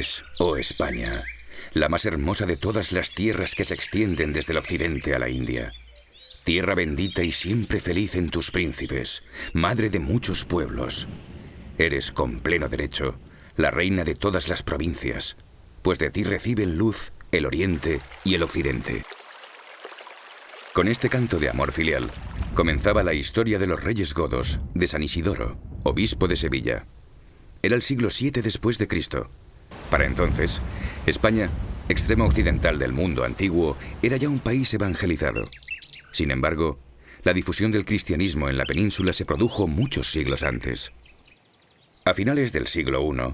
eres, oh España, la más hermosa de todas las tierras que se extienden desde el occidente a la India. Tierra bendita y siempre feliz en tus príncipes, madre de muchos pueblos. Eres, con pleno derecho, la reina de todas las provincias, pues de ti reciben luz el oriente y el occidente. Con este canto de amor filial, comenzaba la historia de los reyes godos de San Isidoro, obispo de Sevilla. Era el siglo VII después de Cristo. Para entonces, España, extremo occidental del mundo antiguo, era ya un país evangelizado. Sin embargo, la difusión del cristianismo en la península se produjo muchos siglos antes. A finales del siglo I,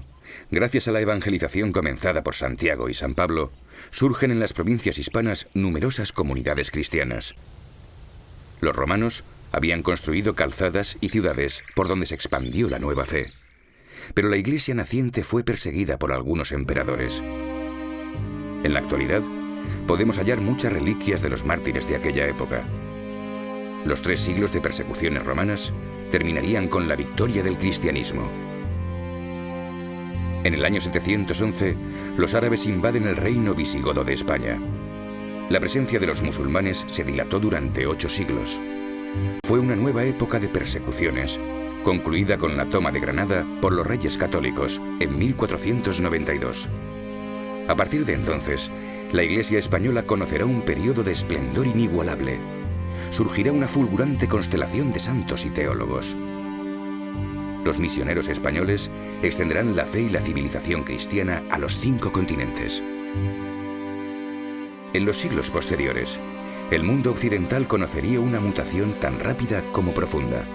gracias a la evangelización comenzada por Santiago y San Pablo, surgen en las provincias hispanas numerosas comunidades cristianas. Los romanos habían construido calzadas y ciudades por donde se expandió la nueva fe. Pero la iglesia naciente fue perseguida por algunos emperadores. En la actualidad, podemos hallar muchas reliquias de los mártires de aquella época. Los 3 siglos de persecuciones romanas terminarían con la victoria del cristianismo. En el año 711, los árabes invaden el reino visigodo de España. La presencia de los musulmanes se dilató durante 8 siglos. Fue una nueva época de persecuciones, concluida con la toma de Granada por los reyes católicos en 1492. A partir de entonces, la Iglesia española conocerá un periodo de esplendor inigualable. Surgirá una fulgurante constelación de santos y teólogos. Los misioneros españoles extenderán la fe y la civilización cristiana a los 5 continentes. En los siglos posteriores, el mundo occidental conocería una mutación tan rápida como profunda.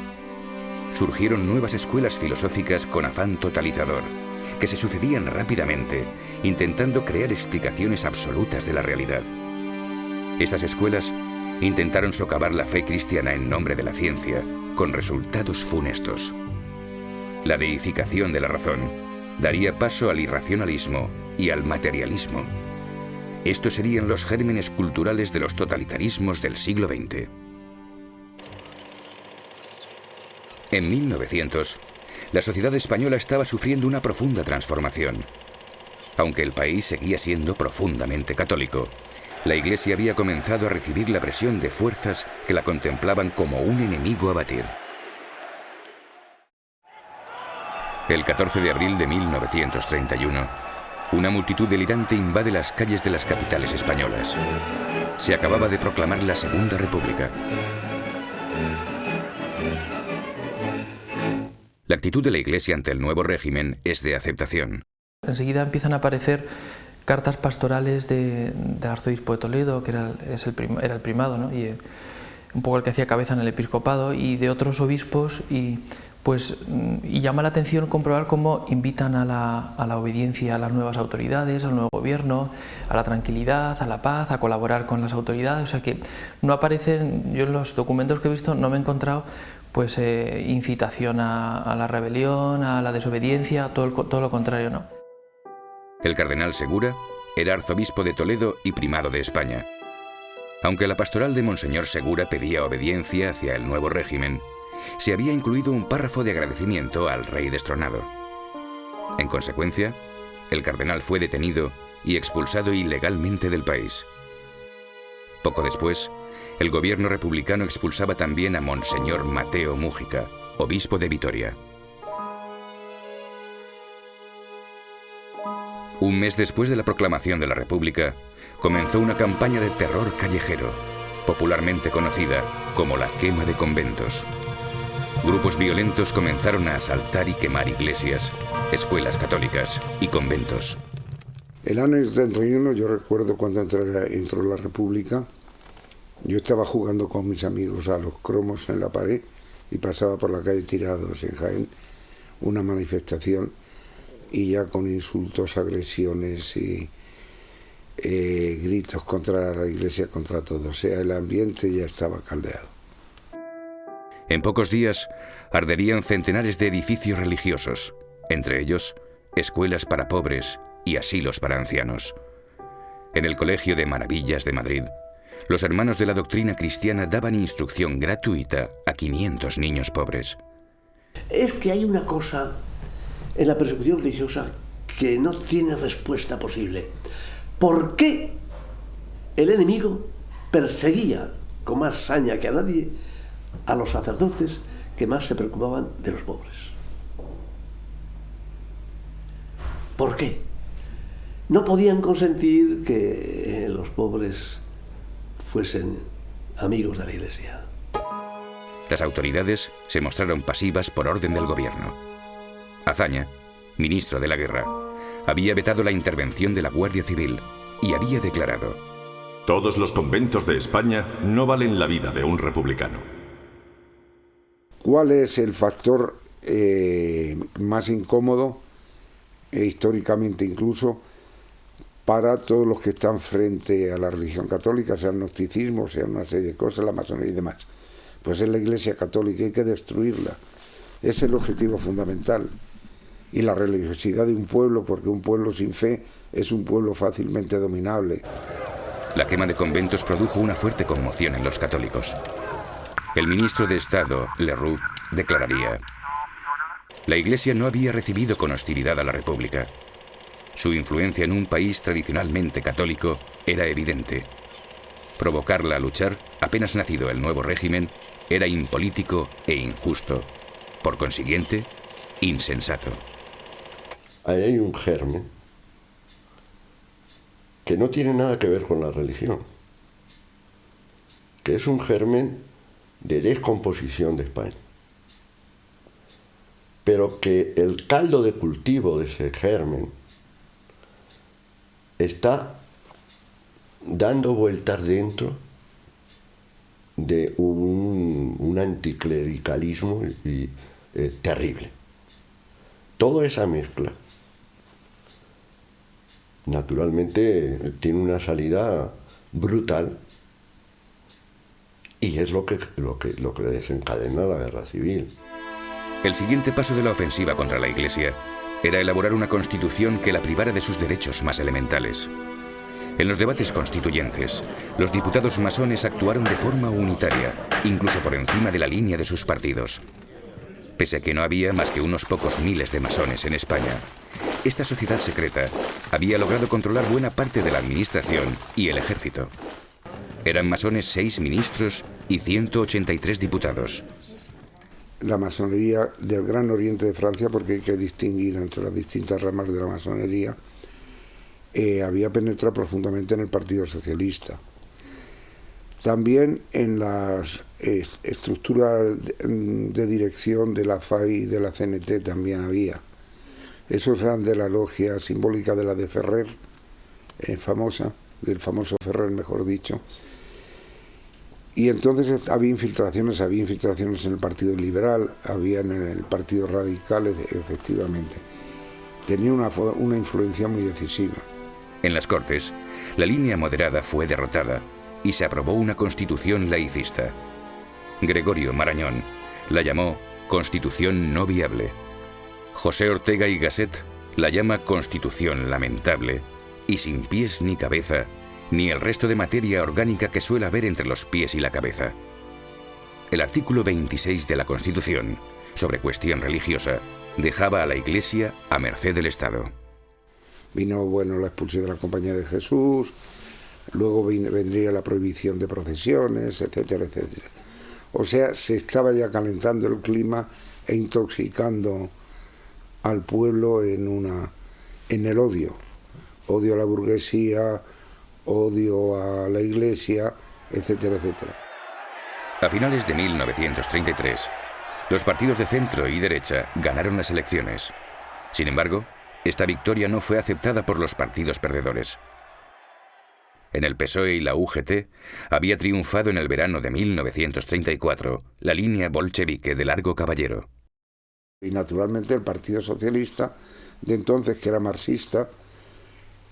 Surgieron nuevas escuelas filosóficas con afán totalizador, que se sucedían rápidamente, intentando crear explicaciones absolutas de la realidad. Estas escuelas intentaron socavar la fe cristiana en nombre de la ciencia, con resultados funestos. La deificación de la razón daría paso al irracionalismo y al materialismo. Estos serían los gérmenes culturales de los totalitarismos del siglo XX. En 1900, la sociedad española estaba sufriendo una profunda transformación. Aunque el país seguía siendo profundamente católico, la Iglesia había comenzado a recibir la presión de fuerzas que la contemplaban como un enemigo a batir. El 14 de abril de 1931, una multitud delirante invade las calles de las capitales españolas. Se acababa de proclamar la Segunda República. La actitud de la Iglesia ante el nuevo régimen es de aceptación. Enseguida empiezan a aparecer cartas pastorales del arzobispo de Toledo, que era el primado, ¿no? Y un poco el que hacía cabeza en el episcopado, y de otros obispos, y llama la atención comprobar cómo invitan a la obediencia a las nuevas autoridades, al nuevo gobierno, a la tranquilidad, a la paz, a colaborar con las autoridades. O sea que no aparecen, yo en los documentos que he visto no me he encontrado incitación a la rebelión, a la desobediencia, todo lo contrario, ¿no? El cardenal Segura era arzobispo de Toledo y primado de España. Aunque la pastoral de Monseñor Segura pedía obediencia hacia el nuevo régimen, se había incluido un párrafo de agradecimiento al rey destronado. En consecuencia, el cardenal fue detenido y expulsado ilegalmente del país. Poco después, el gobierno republicano expulsaba también a Monseñor Mateo Mújica, obispo de Vitoria. Un mes después de la proclamación de la República, comenzó una campaña de terror callejero, popularmente conocida como la quema de conventos. Grupos violentos comenzaron a asaltar y quemar iglesias, escuelas católicas y conventos. El año 71, yo recuerdo cuando entró la República, yo estaba jugando con mis amigos a los cromos en la pared y pasaba por la calle Tirados en Jaén, una manifestación, y ya con insultos, agresiones y gritos contra la iglesia, contra todo. O sea, el ambiente ya estaba caldeado. En pocos días arderían centenares de edificios religiosos, entre ellos escuelas para pobres y asilos para ancianos. En el Colegio de Maravillas de Madrid, los hermanos de la doctrina cristiana daban instrucción gratuita a 500 niños pobres. Es que hay una cosa en la persecución religiosa que no tiene respuesta posible. ¿Por qué el enemigo perseguía con más saña que a nadie a los sacerdotes que más se preocupaban de los pobres? ¿Por qué? No podían consentir que los pobres fuesen amigos de la Iglesia. Las autoridades se mostraron pasivas por orden del gobierno. Azaña, ministro de la Guerra, había vetado la intervención de la Guardia Civil y había declarado: todos los conventos de España no valen la vida de un republicano. ¿Cuál es el factor más incómodo, históricamente incluso, para todos los que están frente a la religión católica, sea el gnosticismo, sea una serie de cosas, la masonería y demás? Pues es la Iglesia católica, hay que destruirla. Es el objetivo fundamental. Y la religiosidad de un pueblo, porque un pueblo sin fe es un pueblo fácilmente dominable. La quema de conventos produjo una fuerte conmoción en los católicos. El ministro de Estado, Leroux, declararía: la Iglesia no había recibido con hostilidad a la República. Su influencia en un país tradicionalmente católico era evidente. Provocarla a luchar, apenas nacido el nuevo régimen, era impolítico e injusto. Por consiguiente, insensato. Ahí hay un germen que no tiene nada que ver con la religión, que es un germen de descomposición de España, pero que el caldo de cultivo de ese germen está dando vueltas dentro de un anticlericalismo terrible. Toda esa mezcla naturalmente tiene una salida brutal y es lo que desencadena la guerra civil. El siguiente paso de la ofensiva contra la Iglesia era elaborar una constitución que la privara de sus derechos más elementales. En los debates constituyentes, los diputados masones actuaron de forma unitaria, incluso por encima de la línea de sus partidos. Pese a que no había más que unos pocos miles de masones en España, esta sociedad secreta había logrado controlar buena parte de la administración y el ejército. Eran masones 6 ministros y 183 diputados. La masonería del Gran Oriente de Francia, porque hay que distinguir entre las distintas ramas de la masonería, había penetrado profundamente en el Partido Socialista. También en las estructuras de dirección de la FAI y de la CNT también había. Esos eran de la logia simbólica de la de Ferrer, famosa, del famoso Ferrer, mejor dicho. Y entonces había infiltraciones en el Partido Liberal, había en el Partido Radical, efectivamente. Tenía una influencia muy decisiva. En las Cortes, la línea moderada fue derrotada y se aprobó una constitución laicista. Gregorio Marañón la llamó Constitución no viable. José Ortega y Gasset la llama Constitución lamentable y sin pies ni cabeza, ni el resto de materia orgánica que suele haber entre los pies y la cabeza. El artículo 26 de la Constitución, sobre cuestión religiosa, dejaba a la Iglesia a merced del Estado. Vino, la expulsión de la Compañía de Jesús, luego vendría la prohibición de procesiones, etcétera, etcétera. O sea, se estaba ya calentando el clima e intoxicando al pueblo en el odio. Odio a la burguesía, odio a la Iglesia, etcétera, etcétera. A finales de 1933, los partidos de centro y derecha ganaron las elecciones. Sin embargo, esta victoria no fue aceptada por los partidos perdedores. En el PSOE y la UGT había triunfado en el verano de 1934 la línea bolchevique de Largo Caballero. Y naturalmente el Partido Socialista de entonces, que era marxista,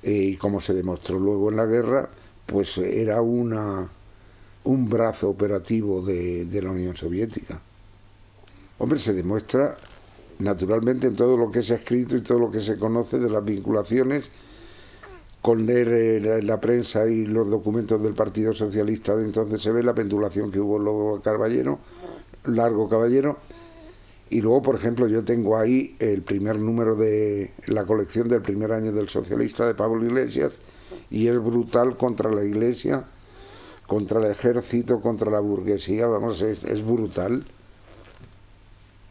y como se demostró luego en la guerra, pues era un brazo operativo de la Unión Soviética. Hombre, se demuestra naturalmente en todo lo que se ha escrito y todo lo que se conoce de las vinculaciones. Con leer la prensa y los documentos del Partido Socialista de entonces se ve la pendulación que hubo en Largo Caballero, Y luego, por ejemplo, yo tengo ahí el primer número de la colección del primer año del Socialista de Pablo Iglesias, y es brutal contra la Iglesia, contra el ejército, contra la burguesía, vamos, es brutal.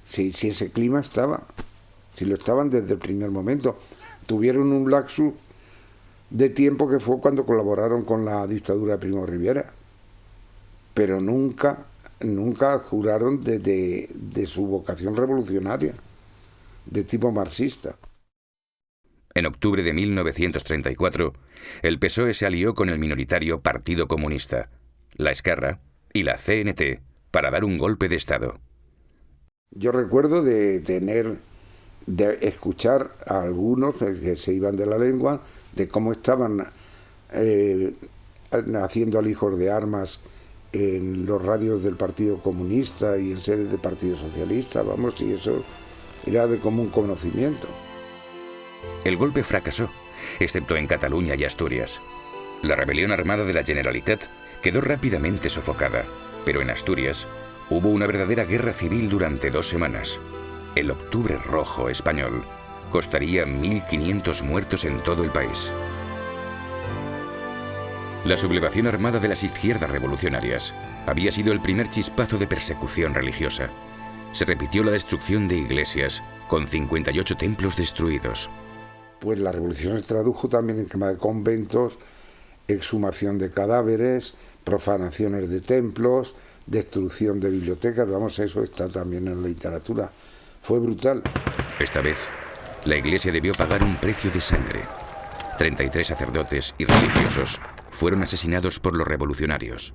Si ese clima estaba, si lo estaban desde el primer momento. Tuvieron un lapsus de tiempo que fue cuando colaboraron con la dictadura de Primo de Rivera, pero nunca juraron de su vocación revolucionaria, de tipo marxista. En octubre de 1934, el PSOE se alió con el minoritario Partido Comunista, la Esquerra y la CNT para dar un golpe de Estado. Yo recuerdo de escuchar a algunos que se iban de la lengua, de cómo estaban haciendo alijos de armas en los radios del Partido Comunista y en sedes del Partido Socialista, vamos, y eso era de común conocimiento. El golpe fracasó, excepto en Cataluña y Asturias. La rebelión armada de la Generalitat quedó rápidamente sofocada, pero en Asturias hubo una verdadera guerra civil durante 2 semanas. El Octubre Rojo español costaría 1.500 muertos en todo el país. La sublevación armada de las izquierdas revolucionarias había sido el primer chispazo de persecución religiosa. Se repitió la destrucción de iglesias, con 58 templos destruidos. Pues la revolución se tradujo también en quema de conventos, exhumación de cadáveres, profanaciones de templos, destrucción de bibliotecas, vamos, eso está también en la literatura. Fue brutal. Esta vez, la Iglesia debió pagar un precio de sangre. 33 sacerdotes y religiosos fueron asesinados por los revolucionarios.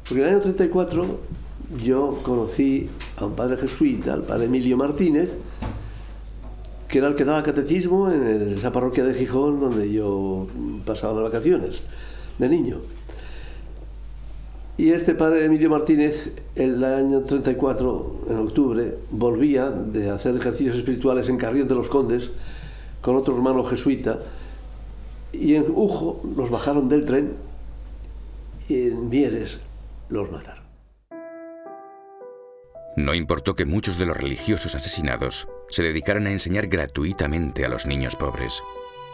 Porque en el año 34 yo conocí a un padre jesuita, al padre Emilio Martínez, que era el que daba catecismo en esa parroquia de Gijón donde yo pasaba las vacaciones de niño. Y este padre Emilio Martínez, el año 34, en octubre, volvía de hacer ejercicios espirituales en Carrión de los Condes con otro hermano jesuita, y en Ujo los bajaron del tren y en Mieres los mataron. No importó que muchos de los religiosos asesinados se dedicaran a enseñar gratuitamente a los niños pobres,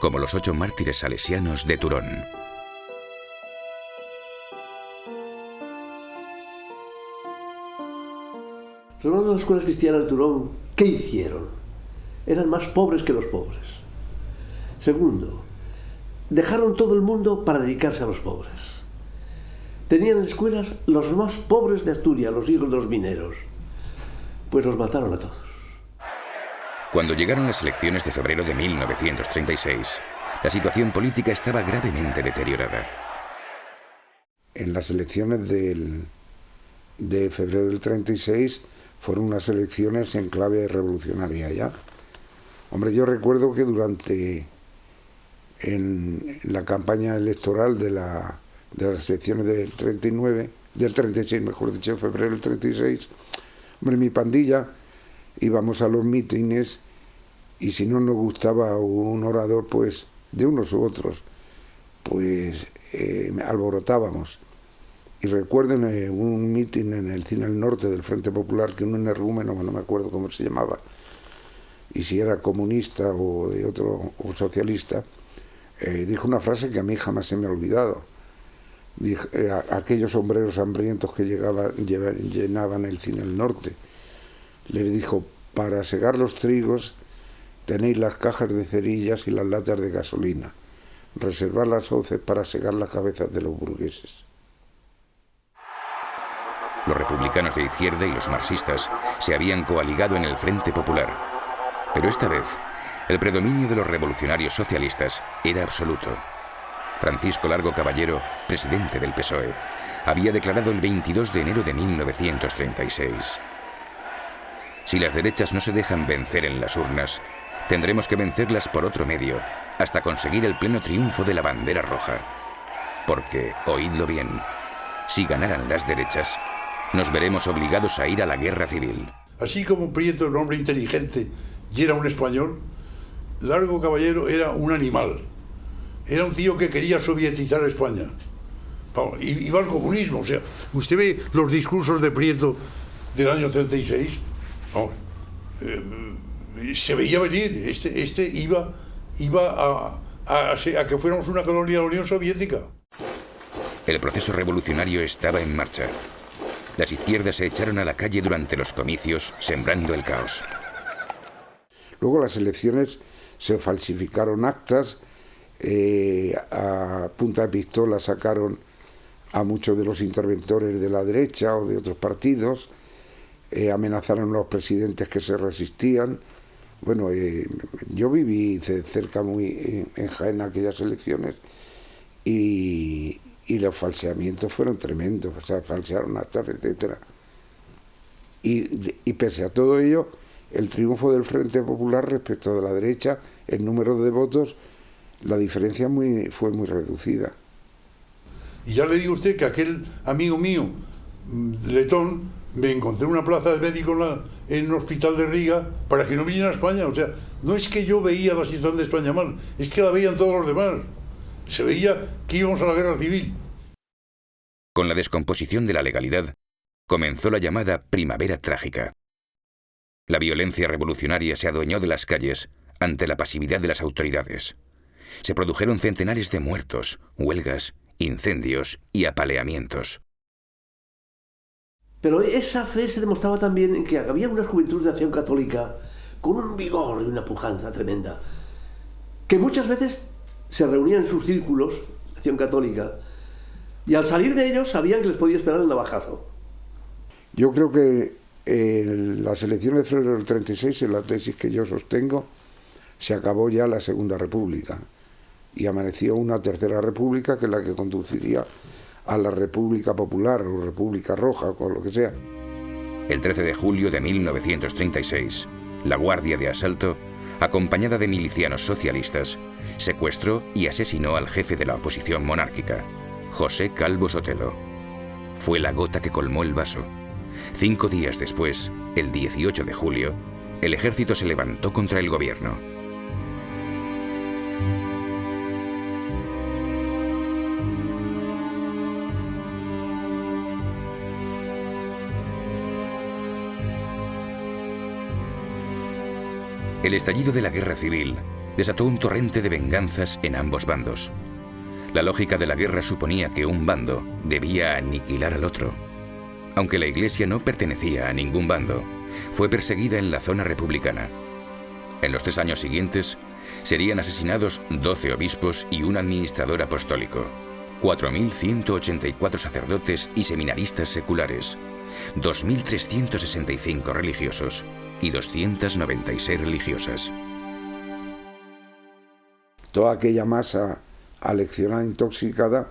como los 8 mártires salesianos de Turón. Los hermanos de las escuelas cristianas de Turón, ¿qué hicieron? Eran más pobres que los pobres. Segundo, dejaron todo el mundo para dedicarse a los pobres. Tenían en escuelas los más pobres de Asturias, los hijos de los mineros. Pues los mataron a todos. Cuando llegaron las elecciones de febrero de 1936, la situación política estaba gravemente deteriorada. En las elecciones de febrero del 36 fueron unas elecciones en clave revolucionaria ya. Hombre, yo recuerdo que en la campaña electoral de las elecciones del 36, mejor dicho, febrero del 36, hombre, mi pandilla íbamos a los mítines y si no nos gustaba un orador, pues de unos u otros, pues alborotábamos. Y recuerden un mitin en el Cine del Norte del Frente Popular que un energúmeno, no me acuerdo cómo se llamaba, y si era comunista o de otro o socialista, dijo una frase que a mí jamás se me ha olvidado. Aquellos sombreros hambrientos que llenaban el Cine del Norte, le dijo: para segar los trigos tenéis las cajas de cerillas y las latas de gasolina, reservad las hoces para segar las cabezas de los burgueses. Los republicanos de izquierda y los marxistas se habían coaligado en el Frente Popular. Pero esta vez, el predominio de los revolucionarios socialistas era absoluto. Francisco Largo Caballero, presidente del PSOE, había declarado el 22 de enero de 1936: si las derechas no se dejan vencer en las urnas, tendremos que vencerlas por otro medio, hasta conseguir el pleno triunfo de la bandera roja. Porque, oídlo bien, si ganaran las derechas, nos veremos obligados a ir a la guerra civil. Así como Prieto era un hombre inteligente y era un español, Largo Caballero era un animal. Era un tío que quería sovietizar a España. Iba al comunismo. O sea, usted ve los discursos de Prieto del año 36, vamos, se veía venir. Este iba a que fuéramos una colonia de la Unión Soviética. El proceso revolucionario estaba en marcha. Las izquierdas se echaron a la calle durante los comicios, sembrando el caos. Luego las elecciones se falsificaron actas, a punta de pistola sacaron a muchos de los interventores de la derecha o de otros partidos, amenazaron a los presidentes que se resistían. Bueno, yo viví de cerca muy en Jaén aquellas elecciones y los falseamientos fueron tremendos, o sea, falsearon actas, etcétera. Y pese a todo ello, el triunfo del Frente Popular respecto de la derecha, el número de votos, la diferencia fue muy reducida. Y ya le digo a usted que aquel amigo mío, letón, me encontré una plaza de médico en un hospital de Riga para que no viniera a España. O sea, no es que yo veía la situación de España mal, es que la veían todos los demás. Se veía que íbamos a la guerra civil. Con la descomposición de la legalidad, comenzó la llamada Primavera Trágica. La violencia revolucionaria se adueñó de las calles ante la pasividad de las autoridades. Se produjeron centenares de muertos, huelgas, incendios y apaleamientos. Pero esa fe se demostraba también en que había unas juventudes de acción católica con un vigor y una pujanza tremenda, que muchas veces se reunían en sus círculos de acción católica y al salir de ellos sabían que les podía esperar el navajazo. Yo creo que en las elecciones de febrero del 36, en la tesis que yo sostengo, se acabó ya la Segunda República y amaneció una Tercera República, que es la que conduciría a la República Popular o República Roja o lo que sea. El 13 de julio de 1936, la Guardia de Asalto, acompañada de milicianos socialistas, secuestró y asesinó al jefe de la oposición monárquica, José Calvo Sotelo. Fue la gota que colmó el vaso. 5 días después, el 18 de julio, el ejército se levantó contra el gobierno. El estallido de la guerra civil desató un torrente de venganzas en ambos bandos. La lógica de la guerra suponía que un bando debía aniquilar al otro. Aunque la Iglesia no pertenecía a ningún bando, fue perseguida en la zona republicana. En los 3 años siguientes, serían asesinados 12 obispos y un administrador apostólico, 4.184 sacerdotes y seminaristas seculares, 2.365 religiosos y 296 religiosas. Toda aquella masa aleccionada, intoxicada,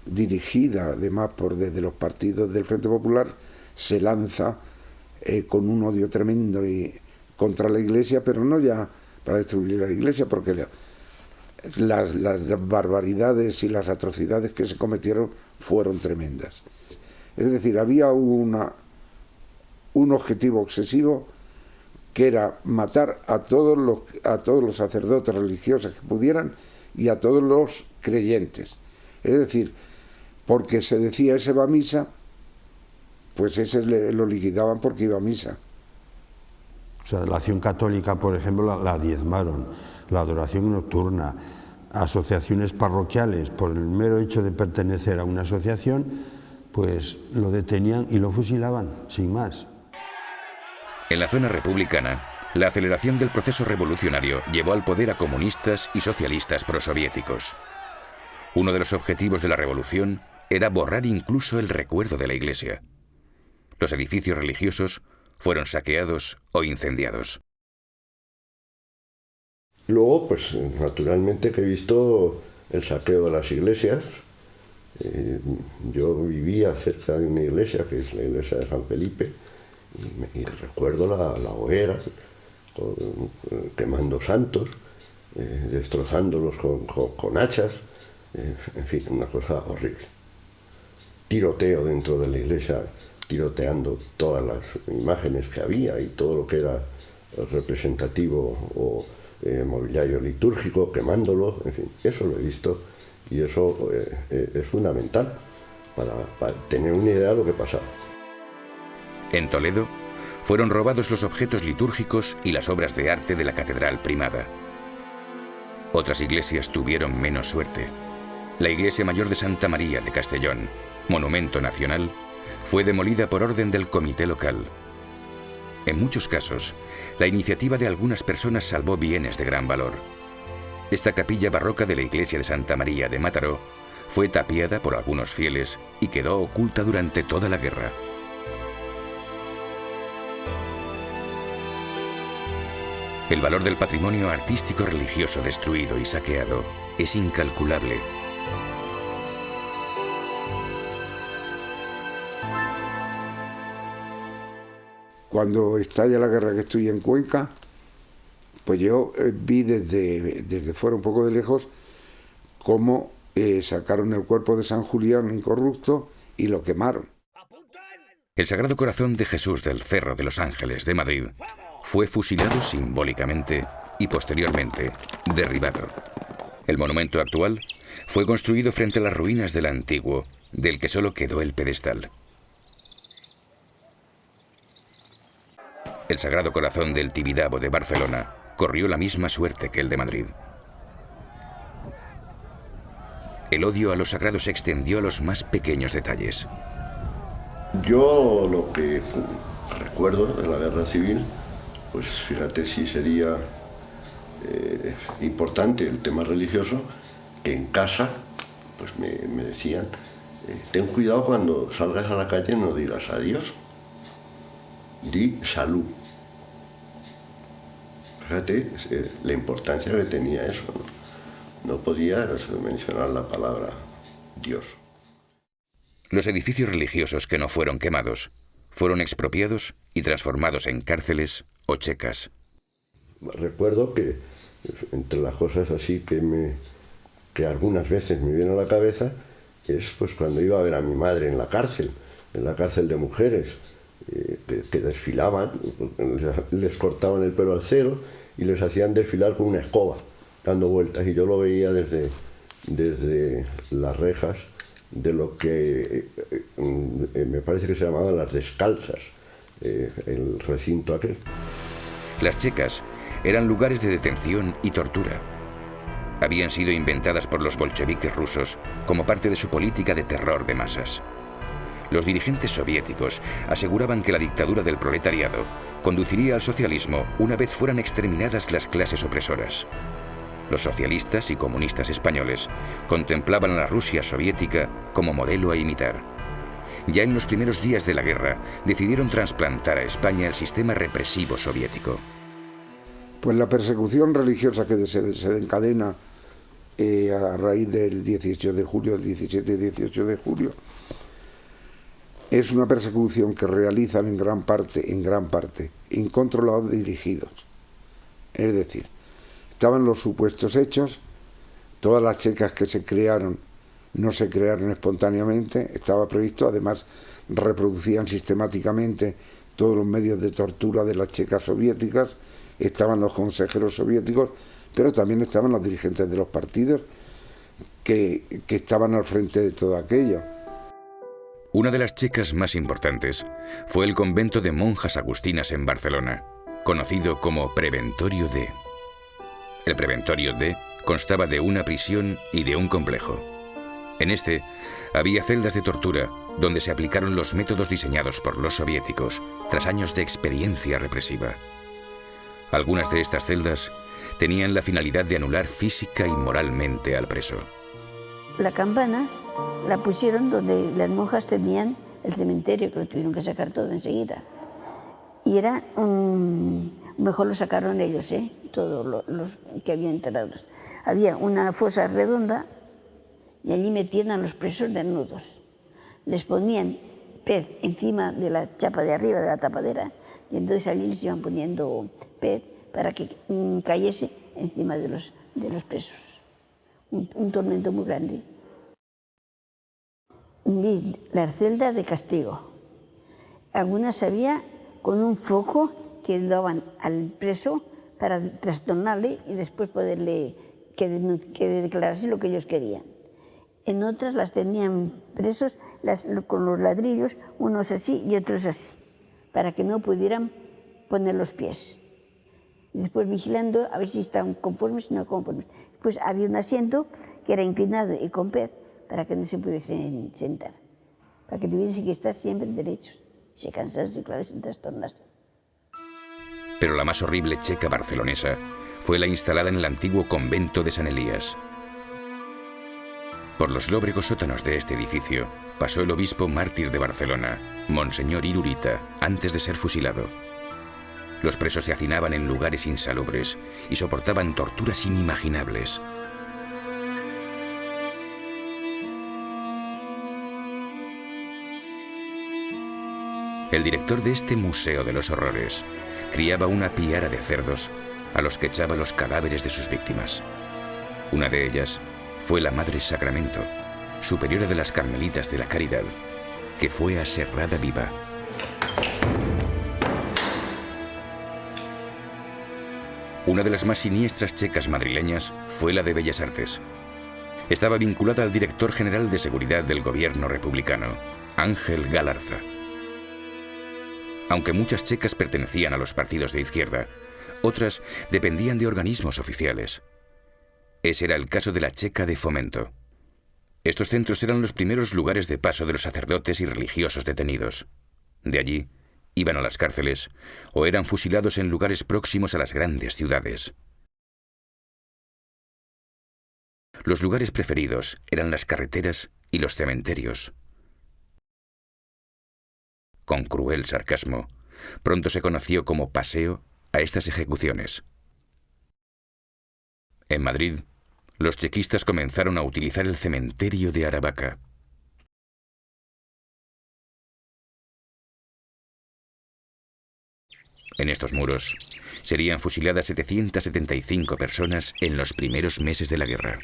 dirigida además desde los partidos del Frente Popular, se lanza con un odio tremendo contra la Iglesia, pero no ya para destruir la Iglesia, porque las barbaridades y las atrocidades que se cometieron fueron tremendas. Es decir, había un objetivo obsesivo que era matar a todos los sacerdotes religiosos que pudieran y a todos los creyentes. Es decir, porque se decía ese va a misa, pues ese lo liquidaban porque iba a misa. O sea, la acción católica, por ejemplo, la diezmaron, la adoración nocturna, asociaciones parroquiales, por el mero hecho de pertenecer a una asociación, pues lo detenían y lo fusilaban, sin más. En la zona republicana, la aceleración del proceso revolucionario llevó al poder a comunistas y socialistas prosoviéticos. Uno de los objetivos de la revolución era borrar incluso el recuerdo de la Iglesia. Los edificios religiosos fueron saqueados o incendiados. Luego, pues naturalmente que he visto el saqueo de las iglesias. Yo vivía cerca de una iglesia, que es la iglesia de San Felipe, y recuerdo la hoguera, quemando santos, destrozándolos con hachas, en fin, una cosa horrible. Tiroteo dentro de la iglesia, tiroteando todas las imágenes que había y todo lo que era representativo o mobiliario litúrgico, quemándolo, en fin, eso lo he visto y eso es fundamental para tener una idea de lo que pasaba. En Toledo, fueron robados los objetos litúrgicos y las obras de arte de la Catedral Primada. Otras iglesias tuvieron menos suerte. La Iglesia Mayor de Santa María de Castellón, monumento nacional, fue demolida por orden del comité local. En muchos casos, la iniciativa de algunas personas salvó bienes de gran valor. Esta capilla barroca de la iglesia de Santa María de Mataró fue tapiada por algunos fieles y quedó oculta durante toda la guerra. El valor del patrimonio artístico religioso destruido y saqueado es incalculable. Cuando estalla la guerra, que estoy en Cuenca, pues yo vi desde fuera, un poco de lejos, cómo sacaron el cuerpo de San Julián incorrupto y lo quemaron. El Sagrado Corazón de Jesús del Cerro de los Ángeles de Madrid fue fusilado simbólicamente y posteriormente derribado. El monumento actual fue construido frente a las ruinas del antiguo, del que solo quedó el pedestal. El Sagrado Corazón del Tibidabo de Barcelona corrió la misma suerte que el de Madrid. El odio a lo sagrado se extendió a los más pequeños detalles. Yo lo que recuerdo de la guerra civil, pues fíjate si sería importante el tema religioso, que en casa pues me decían, ten cuidado cuando salgas a la calle, no digas adiós, di salud. Fíjate la importancia que tenía eso, ¿no? No podía mencionar la palabra Dios. Los edificios religiosos que no fueron quemados fueron expropiados y transformados en cárceles o checas. Recuerdo que entre las cosas así que algunas veces me vienen a la cabeza es pues cuando iba a ver a mi madre en la cárcel de mujeres, que desfilaban, les cortaban el pelo al cero y les hacían desfilar con una escoba, dando vueltas, y yo lo veía desde las rejas de lo que me parece que se llamaban las descalzas, el recinto aquel. Las checas eran lugares de detención y tortura. Habían sido inventadas por los bolcheviques rusos como parte de su política de terror de masas. Los dirigentes soviéticos aseguraban que la dictadura del proletariado conduciría al socialismo una vez fueran exterminadas las clases opresoras. Los socialistas y comunistas españoles contemplaban a la Rusia soviética como modelo a imitar. Ya en los primeros días de la guerra decidieron trasplantar a España el sistema represivo soviético. Pues la persecución religiosa que se desencadena a raíz del 18 de julio, el 17 y 18 de julio, es una persecución que realizan en gran parte, incontrolados dirigidos. Es decir, estaban los supuestos hechos, todas las checas que se crearon no se crearon espontáneamente, estaba previsto, además reproducían sistemáticamente todos los medios de tortura de las checas soviéticas, estaban los consejeros soviéticos, pero también estaban los dirigentes de los partidos que estaban al frente de todo aquello. Una de las checas más importantes fue el convento de monjas agustinas en Barcelona, conocido como Preventorio D. El Preventorio D constaba de una prisión y de un complejo. En este había celdas de tortura donde se aplicaron los métodos diseñados por los soviéticos tras años de experiencia represiva. Algunas de estas celdas tenían la finalidad de anular física y moralmente al preso. La campana la pusieron donde las monjas tenían el cementerio, que lo tuvieron que sacar todo enseguida. Y era mejor lo sacaron ellos, todos los que habían enterrados. Había una fosa redonda y allí metían a los presos desnudos. Les ponían pez encima de la chapa de arriba, de la tapadera, y entonces allí les iban poniendo pez para que cayese encima de los presos. Un tormento muy grande. Las celdas de castigo. Algunas había con un foco que daban al preso para trastornarle y después poderle que declarase lo que ellos querían. En otras las tenían presos con los ladrillos, unos así y otros así, para que no pudieran poner los pies. Y después vigilando a ver si estaban conformes o no conformes. Pues había un asiento que era inclinado y con pez para que no se pudiesen sentar, para que tuviesen que estar siempre derechos, se cansarse, claro, sin trastornarse. Pero la más horrible checa barcelonesa fue la instalada en el antiguo convento de San Elías. Por los lóbregos sótanos de este edificio pasó el obispo mártir de Barcelona, Monseñor Irurita, antes de ser fusilado. Los presos se hacinaban en lugares insalubres y soportaban torturas inimaginables. El director de este Museo de los Horrores criaba una piara de cerdos a los que echaba los cadáveres de sus víctimas. Una de ellas fue la Madre Sacramento, superiora de las Carmelitas de la Caridad, que fue aserrada viva. Una de las más siniestras checas madrileñas fue la de Bellas Artes. Estaba vinculada al director general de seguridad del gobierno republicano, Ángel Galarza. Aunque muchas checas pertenecían a los partidos de izquierda, otras dependían de organismos oficiales. Ese era el caso de la Checa de Fomento. Estos centros eran los primeros lugares de paso de los sacerdotes y religiosos detenidos. De allí, iban a las cárceles o eran fusilados en lugares próximos a las grandes ciudades. Los lugares preferidos eran las carreteras y los cementerios. Con cruel sarcasmo, pronto se conoció como paseo a estas ejecuciones. En Madrid, los chequistas comenzaron a utilizar el cementerio de Aravaca. En estos muros serían fusiladas 775 personas en los primeros meses de la guerra.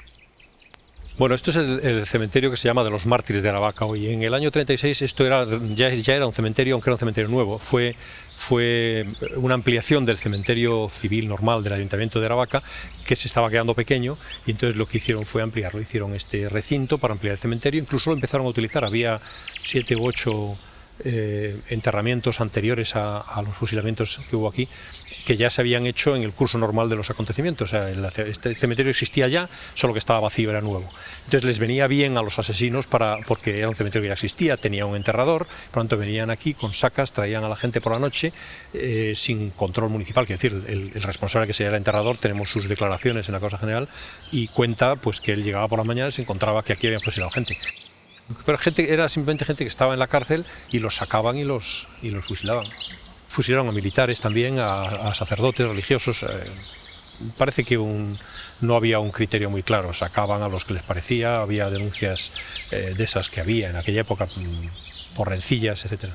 Bueno, esto es el cementerio que se llama de los Mártires de Aravaca hoy. En el año 36 esto ya era un cementerio, aunque era un cementerio nuevo. Fue una ampliación del cementerio civil normal del Ayuntamiento de Aravaca, que se estaba quedando pequeño, y entonces lo que hicieron fue ampliarlo. Hicieron este recinto para ampliar el cementerio, incluso lo empezaron a utilizar. Había 7 u 8 enterramientos anteriores a los fusilamientos que hubo aquí, que ya se habían hecho en el curso normal de los acontecimientos. O sea, este cementerio existía ya, solo que estaba vacío, era nuevo. Entonces les venía bien a los asesinos porque era un cementerio que ya existía, tenía un enterrador, por lo tanto venían aquí con sacas, traían a la gente por la noche, sin control municipal. Quiero decir, el responsable, que sería el enterrador, tenemos sus declaraciones en la causa general, y cuenta pues que él llegaba por la mañana y se encontraba que aquí habían fusilado gente. Pero era simplemente gente que estaba en la cárcel y los sacaban y los fusilaban. Fusilaron a militares también, a sacerdotes religiosos. Parece que no había un criterio muy claro, sacaban a los que les parecía, había denuncias de esas que había en aquella época, por rencillas, etc.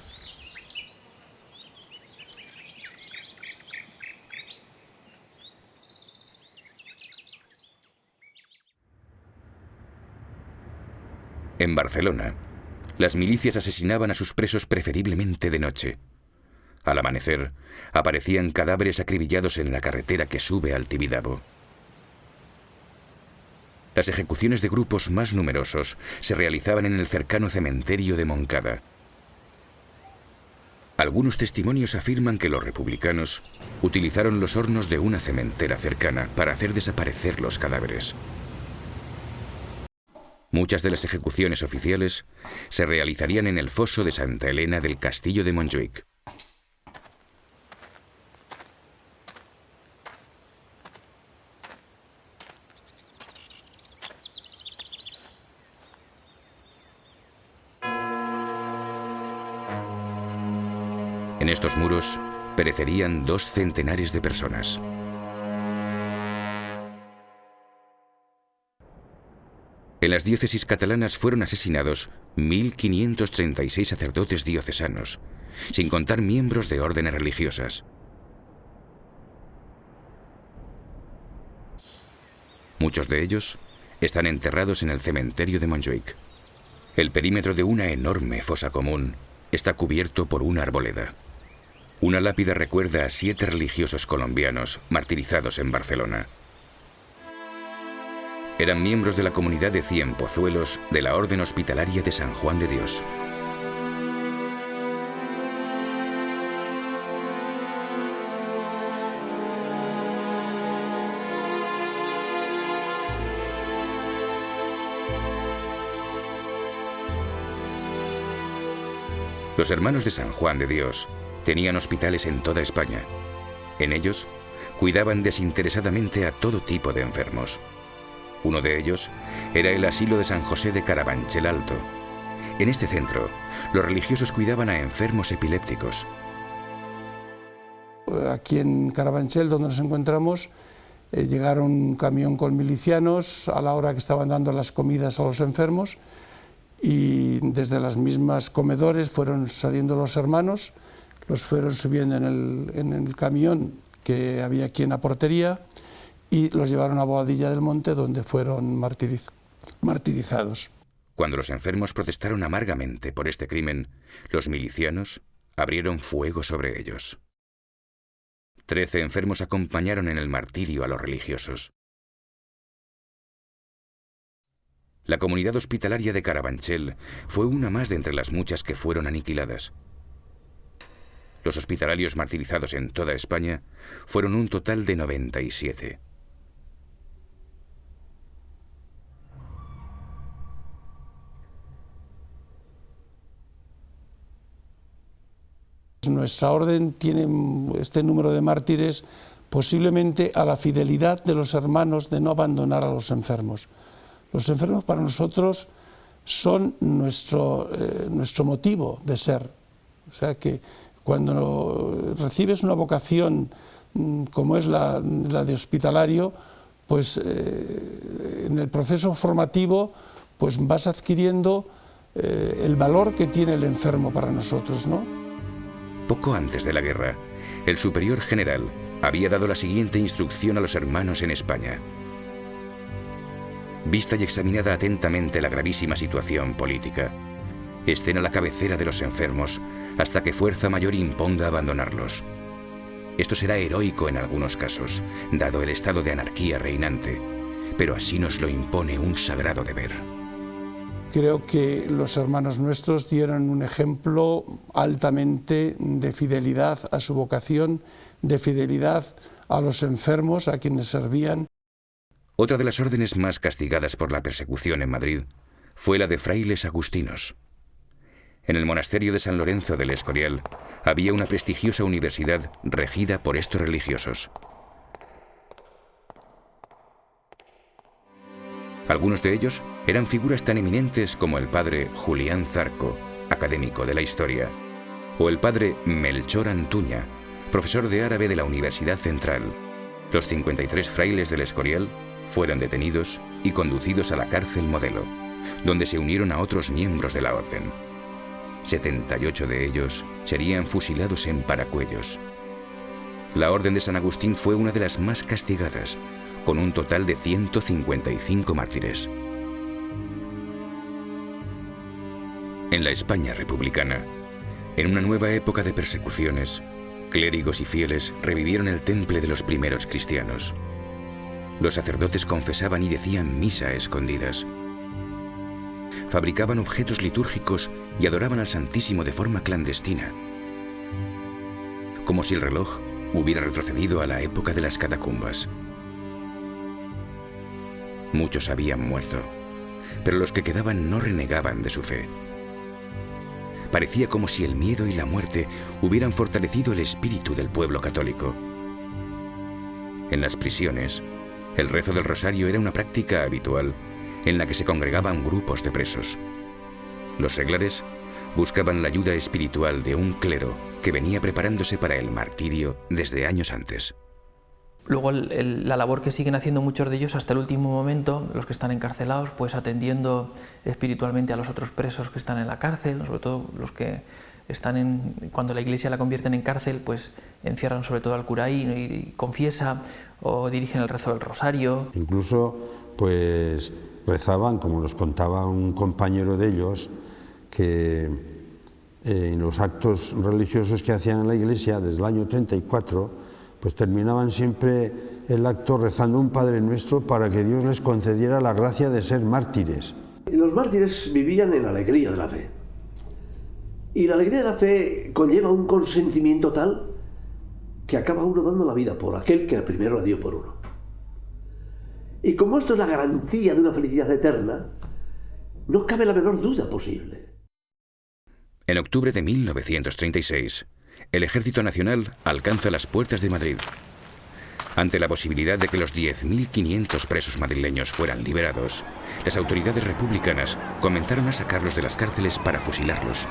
En Barcelona, las milicias asesinaban a sus presos preferiblemente de noche. Al amanecer, aparecían cadáveres acribillados en la carretera que sube al Tibidabo. Las ejecuciones de grupos más numerosos se realizaban en el cercano cementerio de Moncada. Algunos testimonios afirman que los republicanos utilizaron los hornos de una cementera cercana para hacer desaparecer los cadáveres. Muchas de las ejecuciones oficiales se realizarían en el foso de Santa Elena del Castillo de Montjuïc. En estos muros perecerían 2 centenares de personas. En las diócesis catalanas fueron asesinados 1.536 sacerdotes diocesanos, sin contar miembros de órdenes religiosas. Muchos de ellos están enterrados en el cementerio de Montjuïc. El perímetro de una enorme fosa común está cubierto por una arboleda. Una lápida recuerda a 7 religiosos colombianos martirizados en Barcelona. Eran miembros de la comunidad de Cienpozuelos de la Orden Hospitalaria de San Juan de Dios. Los hermanos de San Juan de Dios tenían hospitales en toda España. En ellos, cuidaban desinteresadamente a todo tipo de enfermos. Uno de ellos era el asilo de San José de Carabanchel Alto. En este centro, los religiosos cuidaban a enfermos epilépticos. Aquí en Carabanchel, donde nos encontramos, llegaron un camión con milicianos a la hora que estaban dando las comidas a los enfermos, y desde las mismas comedores fueron saliendo los hermanos, los fueron subiendo en el camión que había aquí en la portería y los llevaron a Boadilla del Monte, donde fueron martirizados. Cuando los enfermos protestaron amargamente por este crimen, los milicianos abrieron fuego sobre ellos. 13 enfermos acompañaron en el martirio a los religiosos. La comunidad hospitalaria de Carabanchel fue una más de entre las muchas que fueron aniquiladas. Los hospitalarios martirizados en toda España fueron un total de 97. Nuestra orden tiene este número de mártires posiblemente a la fidelidad de los hermanos de no abandonar a los enfermos. Los enfermos para nosotros son nuestro motivo de ser. O sea que cuando recibes una vocación como es la de hospitalario, pues en el proceso formativo pues vas adquiriendo el valor que tiene el enfermo para nosotros, ¿no? Poco antes de la guerra, el superior general había dado la siguiente instrucción a los hermanos en España. Vista y examinada atentamente la gravísima situación política, estén a la cabecera de los enfermos hasta que fuerza mayor imponga abandonarlos. Esto será heroico en algunos casos, dado el estado de anarquía reinante, pero así nos lo impone un sagrado deber. Creo que los hermanos nuestros dieron un ejemplo altamente de fidelidad a su vocación, de fidelidad a los enfermos, a quienes servían. Otra de las órdenes más castigadas por la persecución en Madrid fue la de frailes agustinos. En el monasterio de San Lorenzo del Escorial había una prestigiosa universidad regida por estos religiosos. Algunos de ellos eran figuras tan eminentes como el padre Julián Zarco, académico de la historia, o el padre Melchor Antuña, profesor de árabe de la Universidad Central. Los 53 frailes del Escorial fueron detenidos y conducidos a la cárcel Modelo, donde se unieron a otros miembros de la orden. 78 de ellos serían fusilados en Paracuellos. La Orden de San Agustín fue una de las más castigadas, con un total de 155 mártires. En la España republicana, en una nueva época de persecuciones, clérigos y fieles revivieron el temple de los primeros cristianos. Los sacerdotes confesaban y decían misa a escondidas. Fabricaban objetos litúrgicos y adoraban al Santísimo de forma clandestina, como si el reloj hubiera retrocedido a la época de las catacumbas. Muchos habían muerto, pero los que quedaban no renegaban de su fe. Parecía como si el miedo y la muerte hubieran fortalecido el espíritu del pueblo católico. En las prisiones, el rezo del rosario era una práctica habitual en la que se congregaban grupos de presos. Los seglares buscaban la ayuda espiritual de un clero que venía preparándose para el martirio desde años antes. Luego la labor que siguen haciendo muchos de ellos hasta el último momento, los que están encarcelados, pues atendiendo espiritualmente a los otros presos que están en la cárcel, sobre todo los que están cuando la iglesia la convierten en cárcel, pues encierran sobre todo al cura y confiesa o dirigen el rezo del rosario. Incluso pues rezaban, como nos contaba un compañero de ellos, que en los actos religiosos que hacían en la iglesia desde el año 34, pues terminaban siempre el acto rezando un Padre Nuestro para que Dios les concediera la gracia de ser mártires. Los mártires vivían en la alegría de la fe. Y la alegría de la fe conlleva un consentimiento tal que acaba uno dando la vida por aquel que primero la dio por uno. Y como esto es la garantía de una felicidad eterna, no cabe la menor duda posible. En octubre de 1936, el Ejército Nacional alcanza las puertas de Madrid. Ante la posibilidad de que los 10.500 presos madrileños fueran liberados, las autoridades republicanas comenzaron a sacarlos de las cárceles para fusilarlos.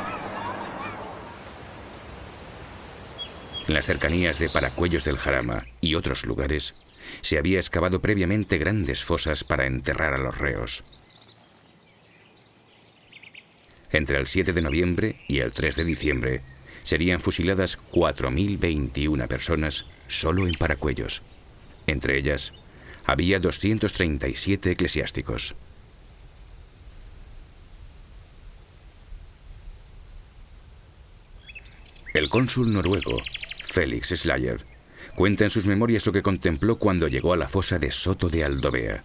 En las cercanías de Paracuellos del Jarama y otros lugares, se había excavado previamente grandes fosas para enterrar a los reos. Entre el 7 de noviembre y el 3 de diciembre, serían fusiladas 4.021 personas solo en Paracuellos. Entre ellas, había 237 eclesiásticos. El cónsul noruego, Félix Slayer, cuenta en sus memorias lo que contempló cuando llegó a la fosa de Soto de Aldovea.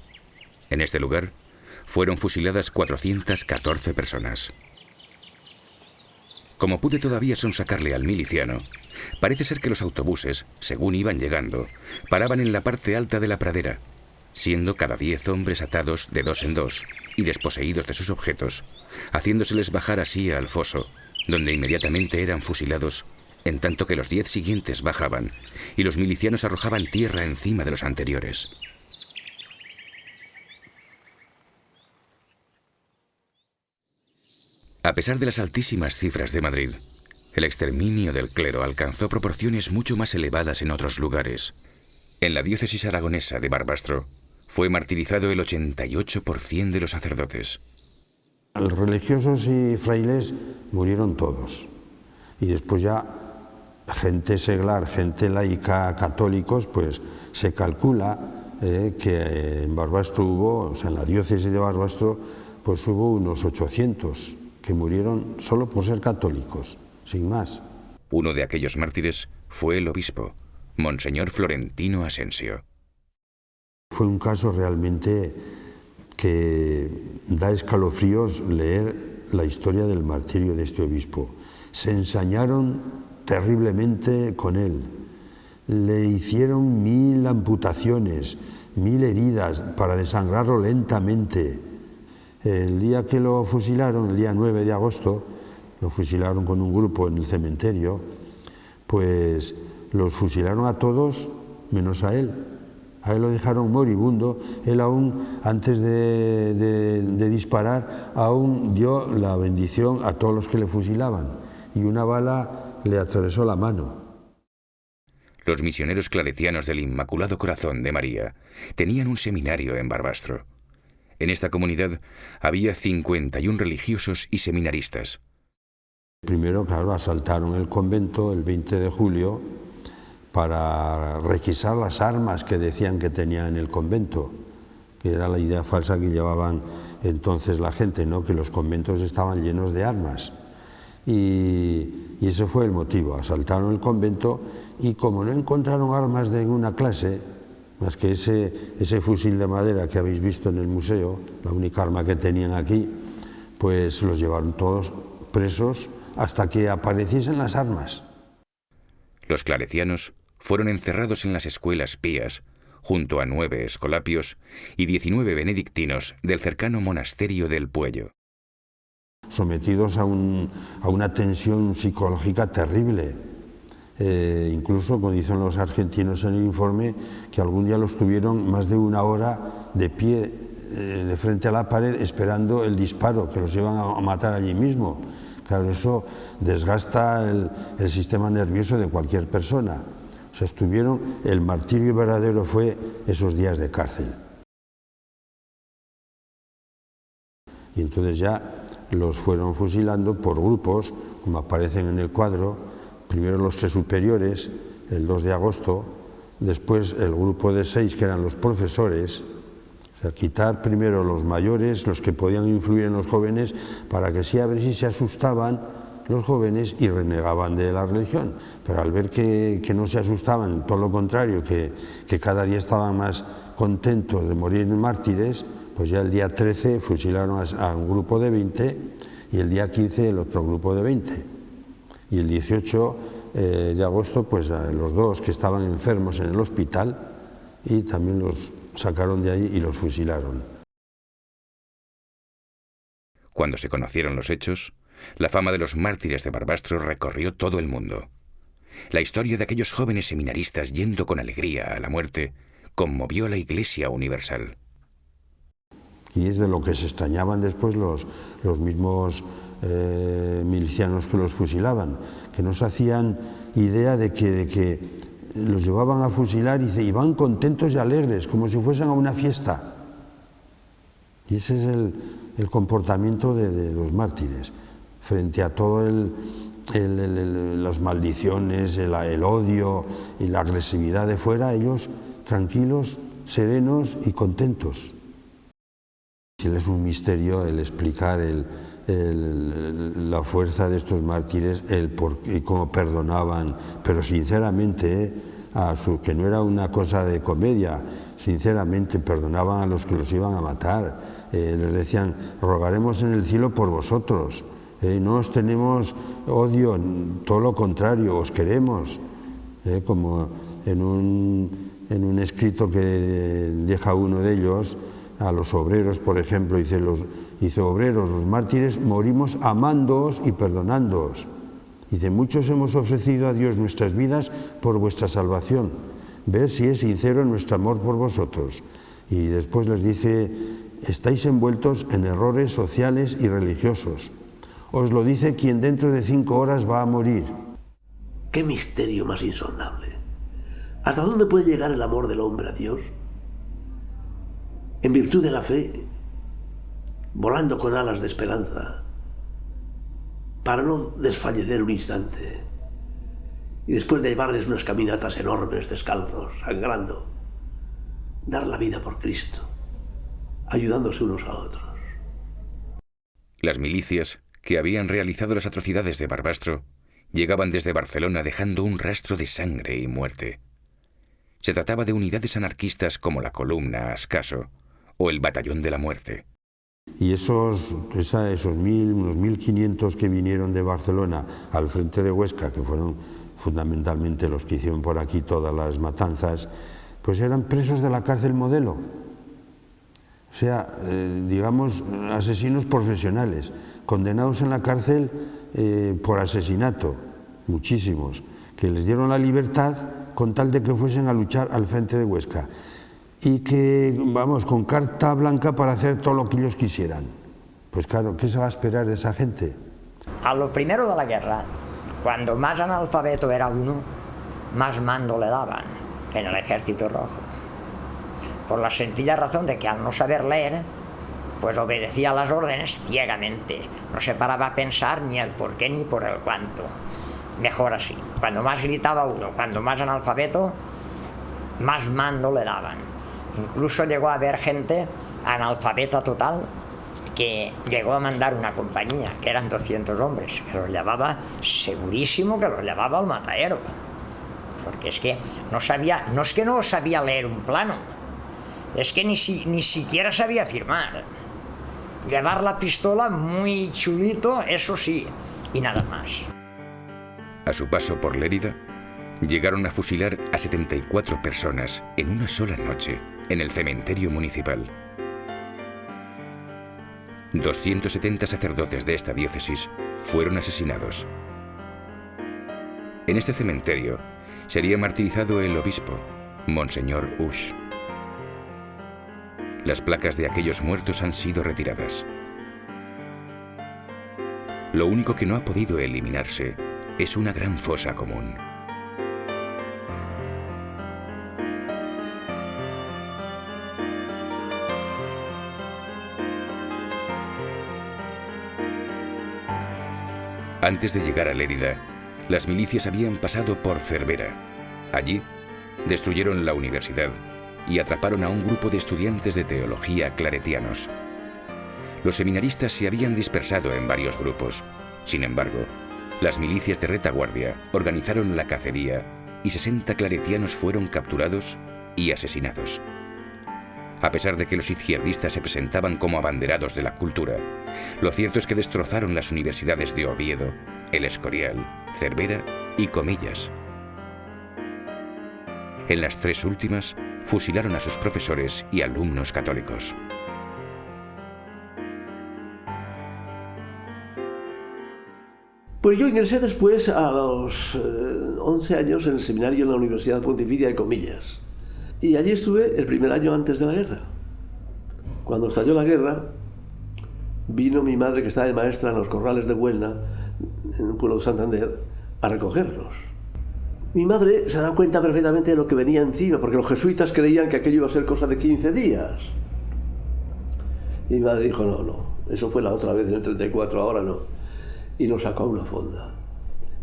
En este lugar, fueron fusiladas 414 personas. Como pude todavía sonsacarle al miliciano, parece ser que los autobuses, según iban llegando, paraban en la parte alta de la pradera, siendo cada 10 hombres atados de 2 en 2 y desposeídos de sus objetos, haciéndoseles bajar así al foso, donde inmediatamente eran fusilados, en tanto que los 10 siguientes bajaban y los milicianos arrojaban tierra encima de los anteriores. A pesar de las altísimas cifras de Madrid, el exterminio del clero alcanzó proporciones mucho más elevadas en otros lugares. En la diócesis aragonesa de Barbastro fue martirizado el 88% de los sacerdotes. Los religiosos y frailes murieron todos. Y después ya gente seglar, gente laica, católicos, pues se calcula que en Barbastro hubo, o sea, en la diócesis de Barbastro, pues hubo unos 800 que murieron solo por ser católicos, sin más. Uno de aquellos mártires fue el obispo, Monseñor Florentino Asensio. Fue un caso realmente que da escalofríos leer la historia del martirio de este obispo. Se ensañaron terriblemente con él. Le hicieron 1000 amputaciones, 1000 heridas para desangrarlo lentamente. El día que lo fusilaron, el día 9 de agosto, lo fusilaron con un grupo en el cementerio, pues los fusilaron a todos menos a él. A él lo dejaron moribundo. Él aún, antes de disparar, aún dio la bendición a todos los que le fusilaban. Y una bala le atravesó la mano. Los misioneros claretianos del Inmaculado Corazón de María tenían un seminario en Barbastro. En esta comunidad había 51 religiosos y seminaristas. Primero, claro, asaltaron el convento el 20 de julio para requisar las armas que decían que tenían en el convento, que era la idea falsa que llevaban entonces la gente, ¿no? Que los conventos estaban llenos de armas. Y ese fue el motivo. Asaltaron el convento y como no encontraron armas de ninguna clase, más que ese fusil de madera que habéis visto en el museo, la única arma que tenían aquí, pues los llevaron todos presos hasta que apareciesen las armas. Los claretianos fueron encerrados en las escuelas pías, junto a 9 escolapios y 19 benedictinos del cercano monasterio del Puello. Sometidos a una tensión psicológica terrible. Incluso, como dicen los argentinos en el informe, que algún día los tuvieron más de 1 hora de pie, de frente a la pared, esperando el disparo, que los iban a matar allí mismo. Claro, eso desgasta el sistema nervioso de cualquier persona. O sea, el martirio verdadero fue esos días de cárcel. Y entonces ya los fueron fusilando por grupos, como aparecen en el cuadro. Primero los 3 superiores, el 2 de agosto, después el grupo de 6 que eran los profesores. O sea, quitar primero los mayores, los que podían influir en los jóvenes, para que sí, a ver si se asustaban los jóvenes y renegaban de la religión. Pero al ver que no se asustaban, todo lo contrario, que cada día estaban más contentos de morir en mártires, pues ya el día 13 fusilaron a un grupo de 20 y el día 15 el otro grupo de 20. Y el 18 de agosto, pues a los 2 que estaban enfermos en el hospital, y también los sacaron de ahí y los fusilaron. Cuando se conocieron los hechos, la fama de los mártires de Barbastro recorrió todo el mundo. La historia de aquellos jóvenes seminaristas yendo con alegría a la muerte conmovió a la Iglesia universal. Y es de lo que se extrañaban después los mismos milicianos que los fusilaban, que no se hacían idea de que los llevaban a fusilar y iban contentos y alegres, como si fuesen a una fiesta. Y ese es el comportamiento de los mártires, frente a todo las maldiciones, el odio y la agresividad de fuera, ellos tranquilos, serenos y contentos. Es un misterio el explicar la fuerza de estos mártires, y cómo perdonaban, pero sinceramente, que no era una cosa de comedia, sinceramente perdonaban a los que los iban a matar. Les decían, rogaremos en el cielo por vosotros, no os tenemos odio, todo lo contrario, os queremos. Como en un escrito que deja uno de ellos, a los obreros, por ejemplo, dice, obreros, los mártires morimos amándoos y perdonándoos. Dice, muchos hemos ofrecido a Dios nuestras vidas por vuestra salvación. Ved si es sincero nuestro amor por vosotros. Y después les dice, estáis envueltos en errores sociales y religiosos. Os lo dice quien dentro de 5 horas va a morir. ¡Qué misterio más insondable! ¿Hasta dónde puede llegar el amor del hombre a Dios? En virtud de la fe, volando con alas de esperanza, para no desfallecer un instante, y después de llevarles unas caminatas enormes, descalzos, sangrando, dar la vida por Cristo, ayudándose unos a otros. Las milicias que habían realizado las atrocidades de Barbastro llegaban desde Barcelona dejando un rastro de sangre y muerte. Se trataba de unidades anarquistas como la Columna Ascaso o el Batallón de la Muerte. Y esos unos 1.500 que vinieron de Barcelona al frente de Huesca, que fueron fundamentalmente los que hicieron por aquí todas las matanzas, pues eran presos de la cárcel Modelo. O sea, digamos, asesinos profesionales, condenados en la cárcel por asesinato, muchísimos, que les dieron la libertad con tal de que fuesen a luchar al frente de Huesca. Y que, vamos, con carta blanca para hacer todo lo que ellos quisieran. Pues claro, ¿qué se va a esperar de esa gente? A lo primero de la guerra, cuando más analfabeto era uno, más mando le daban en el Ejército Rojo. Por la sencilla razón de que al no saber leer, pues obedecía las órdenes ciegamente. No se paraba a pensar ni el por qué ni por el cuánto. Mejor así. Cuando más gritaba uno, cuando más analfabeto, más mando le daban. Incluso llegó a haber gente analfabeta total que llegó a mandar una compañía, que eran 200 hombres, que los llevaba, segurísimo que los llevaba al matadero. Porque es que no es que no sabía leer un plano, es que ni siquiera sabía firmar. Llevar la pistola muy chulito, eso sí, y nada más. A su paso por Lérida, llegaron a fusilar a 74 personas en una sola noche en el cementerio municipal. 270 sacerdotes de esta diócesis fueron asesinados. En este cementerio sería martirizado el obispo, Monseñor Usch. Las placas de aquellos muertos han sido retiradas. Lo único que no ha podido eliminarse es una gran fosa común. Antes de llegar a Lérida, las milicias habían pasado por Cervera. Allí, destruyeron la universidad y atraparon a un grupo de estudiantes de teología claretianos. Los seminaristas se habían dispersado en varios grupos. Sin embargo, las milicias de retaguardia organizaron la cacería y 60 claretianos fueron capturados y asesinados. A pesar de que los izquierdistas se presentaban como abanderados de la cultura, lo cierto es que destrozaron las universidades de Oviedo, El Escorial, Cervera y Comillas. En las 3 últimas, fusilaron a sus profesores y alumnos católicos. Pues yo ingresé después a los 11 años en el seminario en la Universidad Pontificia de Comillas. Y allí estuve el primer año antes de la guerra. Cuando estalló la guerra, vino mi madre, que estaba de maestra en los corrales de Huelna, en un pueblo de Santander, a recogernos. Mi madre se da cuenta perfectamente de lo que venía encima, porque los jesuitas creían que aquello iba a ser cosa de 15 días. Y mi madre dijo, no, eso fue la otra vez en el 34, ahora no. Y nos sacó a una fonda.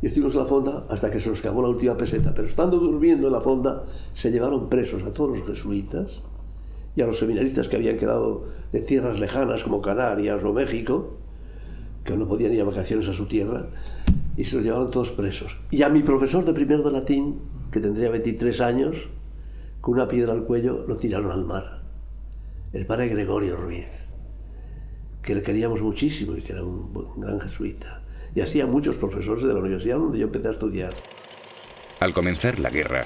Y estuvimos en la fonda hasta que se nos acabó la última peseta. Pero estando durmiendo en la fonda, se llevaron presos a todos los jesuitas y a los seminaristas que habían quedado de tierras lejanas como Canarias o México, que no podían ir a vacaciones a su tierra, y se los llevaron todos presos. Y a mi profesor de primero de latín, que tendría 23 años, con una piedra al cuello, lo tiraron al mar. El padre Gregorio Ruiz, que le queríamos muchísimo y que era un gran jesuita. Y así a muchos profesores de la universidad donde yo empecé a estudiar. Al comenzar la guerra,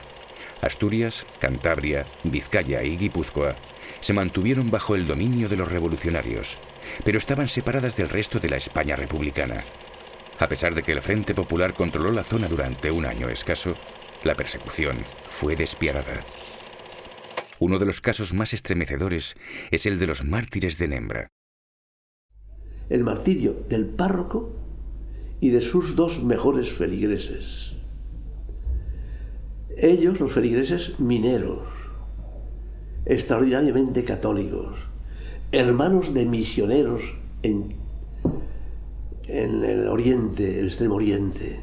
Asturias, Cantabria, Vizcaya y Guipúzcoa se mantuvieron bajo el dominio de los revolucionarios, pero estaban separadas del resto de la España republicana. A pesar de que el Frente Popular controló la zona durante un año escaso, la persecución fue despiadada. Uno de los casos más estremecedores es el de los mártires de Nembra. El martirio del párroco y de sus dos mejores feligreses. Ellos, los feligreses mineros, extraordinariamente católicos, hermanos de misioneros en el Oriente, el Extremo Oriente.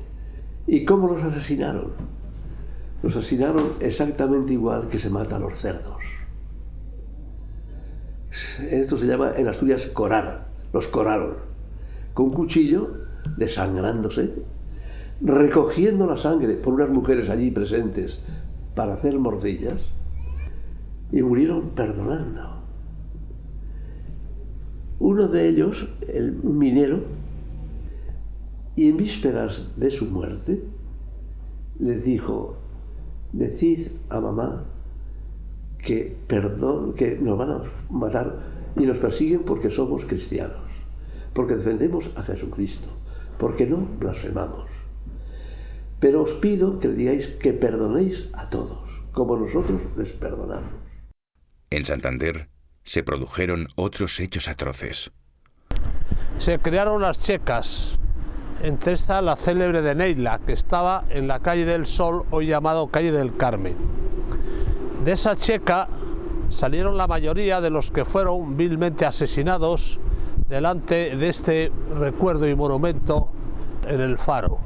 ¿Y cómo los asesinaron? Los asesinaron exactamente igual que se mata a los cerdos. Esto se llama en Asturias corar. Los coraron con un cuchillo, desangrándose, recogiendo la sangre por unas mujeres allí presentes para hacer morcillas, y murieron perdonando. Uno de ellos, el minero, y en vísperas de su muerte, les dijo: decid a mamá que nos van a matar y nos persiguen porque somos cristianos, porque defendemos a Jesucristo, porque no blasfemamos. Pero os pido que le digáis que perdonéis a todos, como nosotros les perdonamos. En Santander se produjeron otros hechos atroces. Se crearon las checas, entre esta la célebre de Neila, que estaba en la calle del Sol, hoy llamado calle del Carmen. De esa checa salieron la mayoría de los que fueron vilmente asesinados delante de este recuerdo y monumento en el Faro.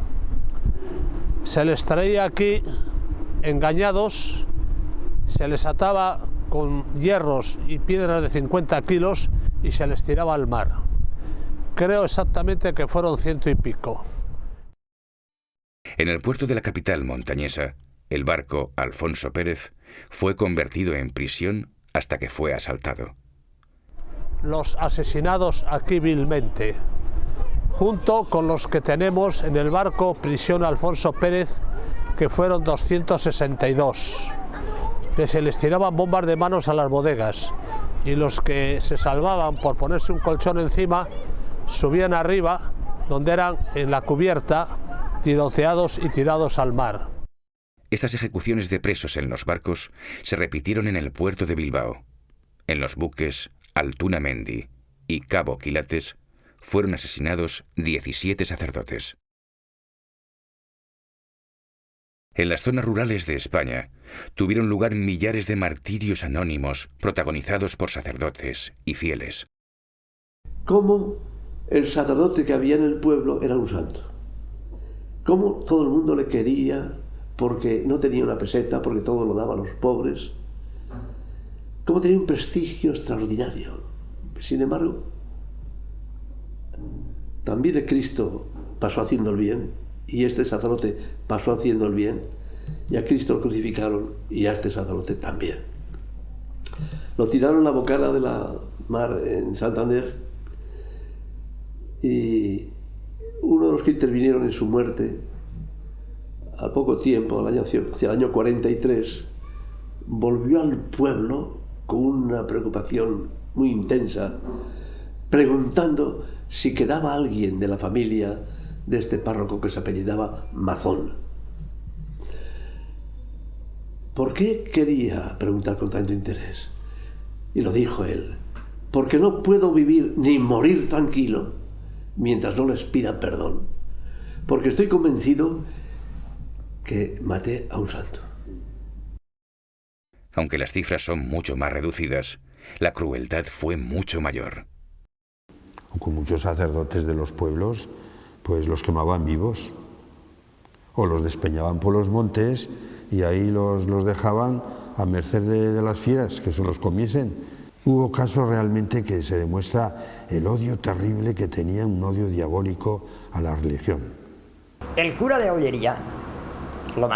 Se les traía aquí engañados, se les ataba con hierros y piedras de 50 kilos y se les tiraba al mar. Creo exactamente que fueron 100 y pico. En el puerto de la capital montañesa, el barco Alfonso Pérez fue convertido en prisión hasta que fue asaltado. Los asesinados aquí vilmente, junto con los que tenemos en el barco Prisión Alfonso Pérez, que fueron 262, que se les tiraban bombas de manos a las bodegas, y los que se salvaban por ponerse un colchón encima subían arriba, donde eran en la cubierta, tiroteados y tirados al mar. Estas ejecuciones de presos en los barcos se repitieron en el puerto de Bilbao. En los buques Altuna Mendi y Cabo Quilates fueron asesinados 17 sacerdotes. En las zonas rurales de España tuvieron lugar millares de martirios anónimos protagonizados por sacerdotes y fieles. ¿Cómo el sacerdote que había en el pueblo era un santo? ¿Cómo todo el mundo le quería porque no tenía una peseta, porque todo lo daba a los pobres? ¿Cómo tenía un prestigio extraordinario? Sin embargo, también el Cristo pasó haciendo el bien, y este sacerdote pasó haciendo el bien, y a Cristo lo crucificaron, y a este sacerdote también. Lo tiraron a la bocana de la mar en Santander, y uno de los que intervinieron en su muerte, al poco tiempo, hacia el año 43, volvió al pueblo con una preocupación muy intensa, preguntando si quedaba alguien de la familia de este párroco que se apellidaba Mazón. ¿Por qué quería preguntar con tanto interés? Y lo dijo él: porque no puedo vivir ni morir tranquilo mientras no les pida perdón, porque estoy convencido que maté a un santo. Aunque las cifras son mucho más reducidas, la crueldad fue mucho mayor. Con muchos sacerdotes de los pueblos, pues los quemaban vivos, o los despeñaban por los montes y ahí los dejaban a merced de las fieras, que se los comiesen. Hubo casos realmente que se demuestra el odio terrible que tenía, un odio diabólico a la religión. El cura de Ollería lo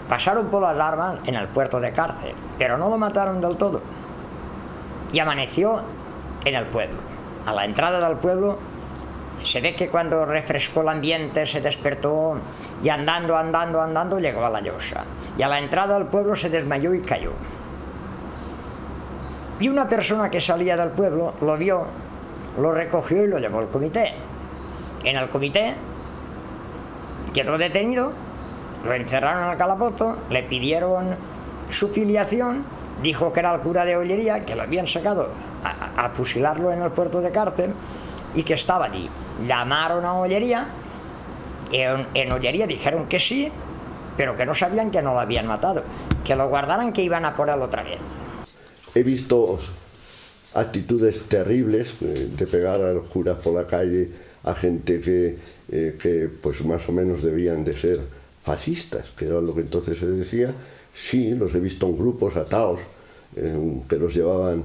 pasaron por las armas en el puerto de Cárcel, pero no lo mataron del todo. Y amaneció en el pueblo. A la entrada del pueblo se ve que cuando refrescó el ambiente se despertó y andando llegó a la llosa. Y a la entrada del pueblo se desmayó y cayó. Y una persona que salía del pueblo lo vio, lo recogió y lo llevó al comité. En el comité quedó detenido, lo encerraron al calabozo, le pidieron su filiación, dijo que era el cura de Ollería, que lo habían sacado a fusilarlo en el puerto de Cárcel y que estaba allí. Llamaron a Ollería, en Ollería dijeron que sí, pero que no sabían que no lo habían matado, que lo guardaran, que iban a por él otra vez. He visto actitudes terribles de pegar a los curas por la calle, a gente que pues más o menos debían de ser fascistas, que era lo que entonces se decía. Sí, los he visto en grupos atados, que los llevaban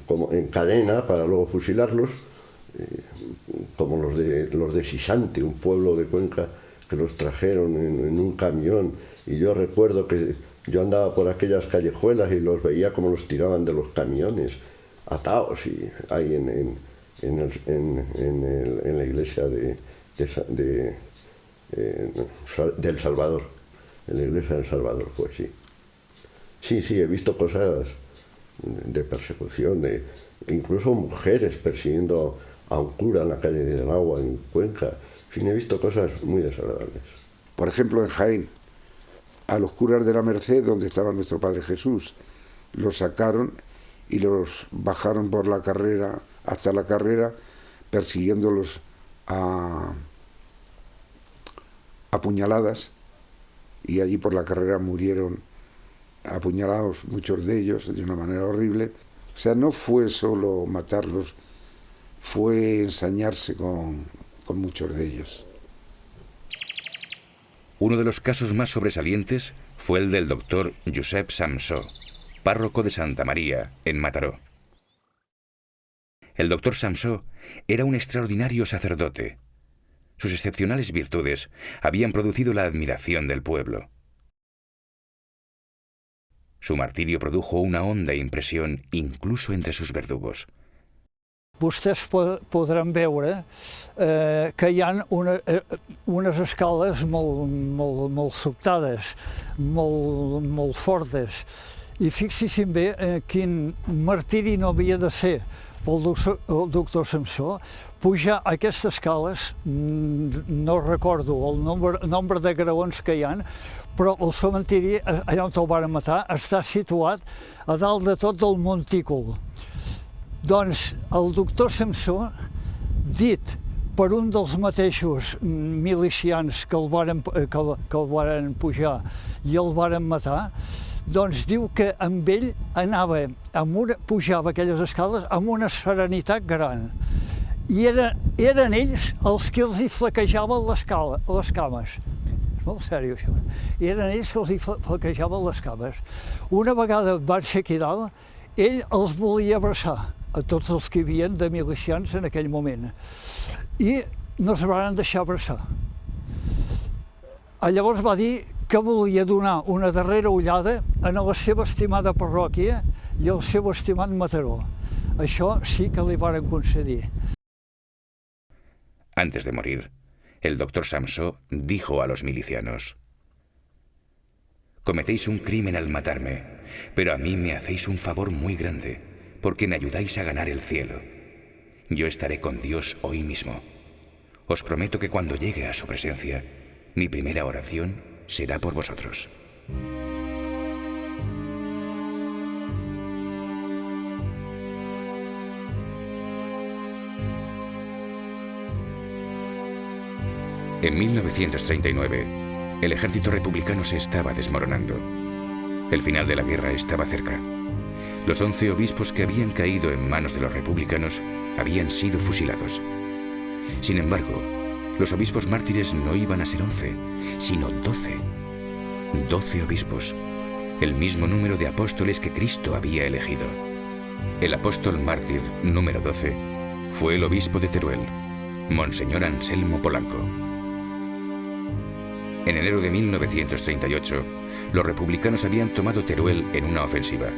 como en cadena para luego fusilarlos, como los de Sisante, un pueblo de Cuenca, que los trajeron en un camión. Y yo recuerdo que yo andaba por aquellas callejuelas y los veía como los tiraban de los camiones, atados, y ahí en la iglesia del Salvador, en la iglesia del Salvador, pues sí. Sí, he visto cosas de persecución, incluso mujeres persiguiendo a un cura en la calle del Agua, en Cuenca. Sí, he visto cosas muy desagradables. Por ejemplo, en Jaén, a los curas de la Merced, donde estaba nuestro Padre Jesús, los sacaron y los bajaron por la carrera, hasta la carrera, persiguiéndolos a puñaladas, y allí por la carrera murieron apuñalados muchos de ellos de una manera horrible. O sea, no fue solo matarlos, fue ensañarse con muchos de ellos. Uno de los casos más sobresalientes fue el del doctor Josep Samsó, párroco de Santa María, en Mataró. El doctor Samsó era un extraordinario sacerdote. Sus excepcionales virtudes habían producido la admiración del pueblo. Su martirio produjo una honda impresión incluso entre sus verdugos. Vostès podran veure que hi ha unes escales molt sobtades, molt fortes. I fixin bé quin martiri no havia de ser pel doctor Samsó. Pujar aquestes escales, no recordo el nombre de graons que hi ha, però el cementiri, allà on el van matar, està situat a dalt de tot del montícul. Doncs el doctor Samsó, dit per un dels mateixos milicians que el varen pujar i el varen matar, doncs diu que amb ell pujava aquelles escales amb una serenitat gran. I eren ells els que els hi flaquejaven les cames. És molt seriós, això. Eren ells que els hi flaquejaven les cames. Una vegada van ser aquí dalt, ell els volia abraçar a tots els que hi havia de milicians en aquell moment. I no es van deixar abraçar. Llavors va dir que volia donar una darrera ullada a la seva estimada parròquia i al seu estimat Mataró. Això sí que li varen concedir. Antes de morir, el doctor Samsó dijo a los milicianos: «Cometéis un crimen al matarme, pero a mí me hacéis un favor muy grande, porque me ayudáis a ganar el cielo. Yo estaré con Dios hoy mismo. Os prometo que cuando llegue a su presencia, mi primera oración será por vosotros. En 1939, el ejército republicano se estaba desmoronando. El final de la guerra estaba cerca. Los 11 obispos que habían caído en manos de los republicanos habían sido fusilados. Sin embargo, los obispos mártires no iban a ser 11, sino 12. 12 obispos, el mismo número de apóstoles que Cristo había elegido. El apóstol mártir número 12 fue el obispo de Teruel, Monseñor Anselmo Polanco. En enero de 1938, los republicanos habían tomado Teruel en una ofensiva.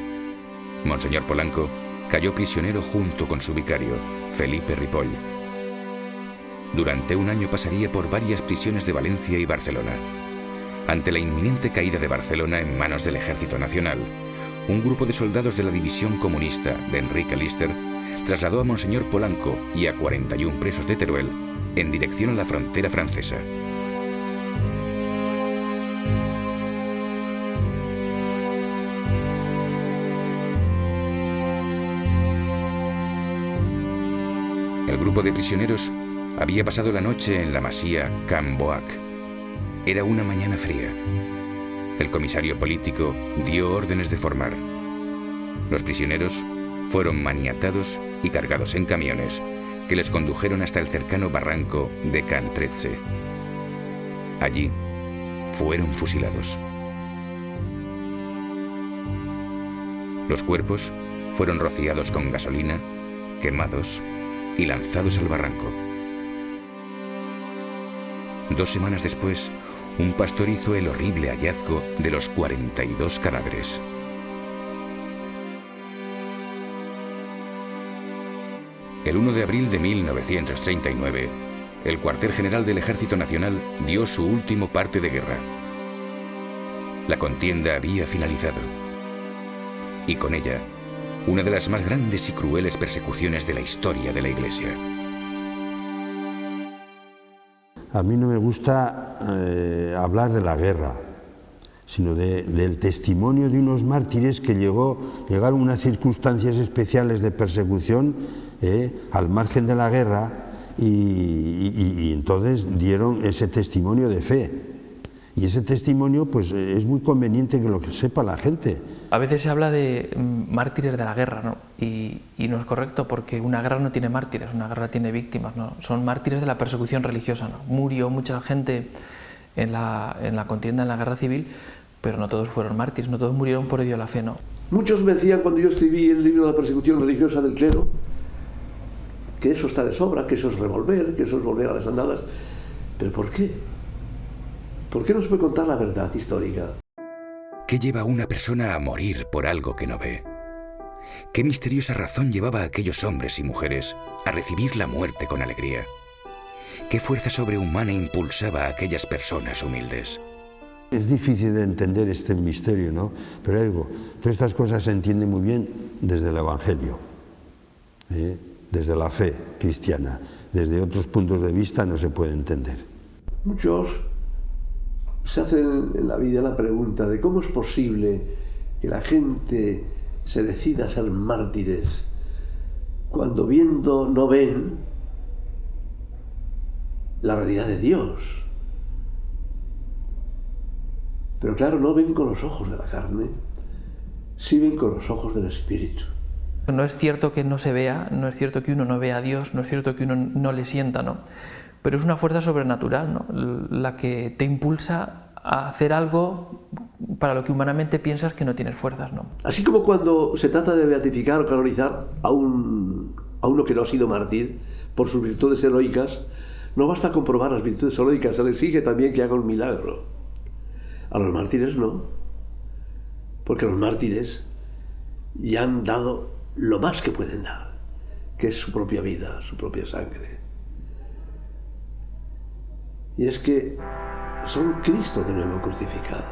Monseñor Polanco cayó prisionero junto con su vicario, Felipe Ripoll. Durante un año pasaría por varias prisiones de Valencia y Barcelona. Ante la inminente caída de Barcelona en manos del Ejército Nacional, un grupo de soldados de la división comunista de Enrique Lister trasladó a Monseñor Polanco y a 41 presos de Teruel en dirección a la frontera francesa. El grupo de prisioneros había pasado la noche en la masía Can Boac. Era una mañana fría. El comisario político dio órdenes de formar. Los prisioneros fueron maniatados y cargados en camiones que les condujeron hasta el cercano barranco de Can Trece. Allí fueron fusilados. Los cuerpos fueron rociados con gasolina, quemados y lanzados al barranco. 2 semanas después, un pastor hizo el horrible hallazgo de los 42 cadáveres. El 1 de abril de 1939, el cuartel general del Ejército Nacional dio su último parte de guerra. La contienda había finalizado. Y con ella, una de las más grandes y crueles persecuciones de la historia de la Iglesia. A mí no me gusta hablar de la guerra, sino del testimonio de unos mártires que llegaron unas circunstancias especiales de persecución al margen de la guerra y entonces dieron ese testimonio de fe. Y ese testimonio pues es muy conveniente que lo sepa la gente. A veces se habla de mártires de la guerra, ¿no? Y no es correcto, porque una guerra no tiene mártires, una guerra tiene víctimas, ¿no? Son mártires de la persecución religiosa, ¿no? Murió mucha gente en la contienda, en la guerra civil, pero no todos fueron mártires, no todos murieron por ello a la fe, ¿no? Muchos me decían cuando yo escribí el libro de la persecución religiosa del clero que eso está de sobra, que eso es revolver, que eso es volver a las andadas. ¿Pero por qué? ¿Por qué no se puede contar la verdad histórica? ¿Qué lleva a una persona a morir por algo que no ve? ¿Qué misteriosa razón llevaba a aquellos hombres y mujeres a recibir la muerte con alegría? ¿Qué fuerza sobrehumana impulsaba a aquellas personas humildes? Es difícil de entender este misterio, ¿no? Pero algo, todas estas cosas se entienden muy bien desde el Evangelio, desde la fe cristiana. Desde otros puntos de vista no se puede entender. Muchos se hacen en la vida la pregunta de cómo es posible que la gente se decida a ser mártires cuando viendo no ven la realidad de Dios. Pero claro, no ven con los ojos de la carne, sí ven con los ojos del Espíritu. No es cierto que no se vea, no es cierto que uno no vea a Dios, no es cierto que uno no le sienta, ¿no? Pero es una fuerza sobrenatural, ¿no? La que te impulsa a hacer algo para lo que humanamente piensas que no tienes fuerzas, ¿no? Así como cuando se trata de beatificar o canonizar a uno que no ha sido mártir por sus virtudes heroicas, no basta comprobar las virtudes heroicas, se le exige también que haga un milagro. A los mártires no, porque los mártires ya han dado lo más que pueden dar, que es su propia vida, su propia sangre. Y es que son Cristo de nuevo crucificado.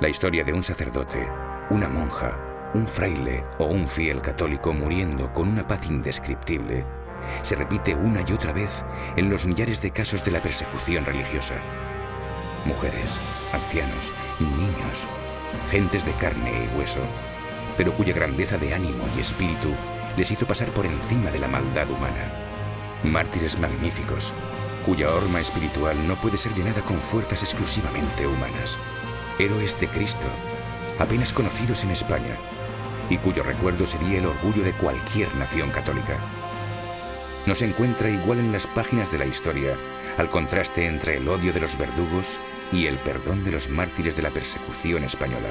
La historia de un sacerdote, una monja, un fraile o un fiel católico muriendo con una paz indescriptible se repite una y otra vez en los millares de casos de la persecución religiosa. Mujeres, ancianos, niños, gentes de carne y hueso, pero cuya grandeza de ánimo y espíritu les hizo pasar por encima de la maldad humana. Mártires magníficos, cuya horma espiritual no puede ser llenada con fuerzas exclusivamente humanas. Héroes de Cristo, apenas conocidos en España, y cuyo recuerdo sería el orgullo de cualquier nación católica. No se encuentra igual en las páginas de la historia al contraste entre el odio de los verdugos y el perdón de los mártires de la persecución española.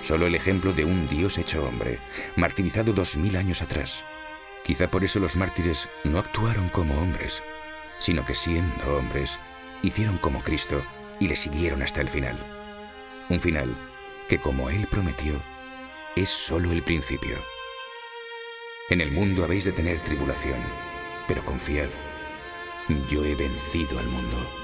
Solo el ejemplo de un Dios hecho hombre, martirizado 2000 años atrás. Quizá por eso los mártires no actuaron como hombres, sino que siendo hombres, hicieron como Cristo y le siguieron hasta el final. Un final que, como Él prometió, es solo el principio. En el mundo habéis de tener tribulación, pero confiad, yo he vencido al mundo.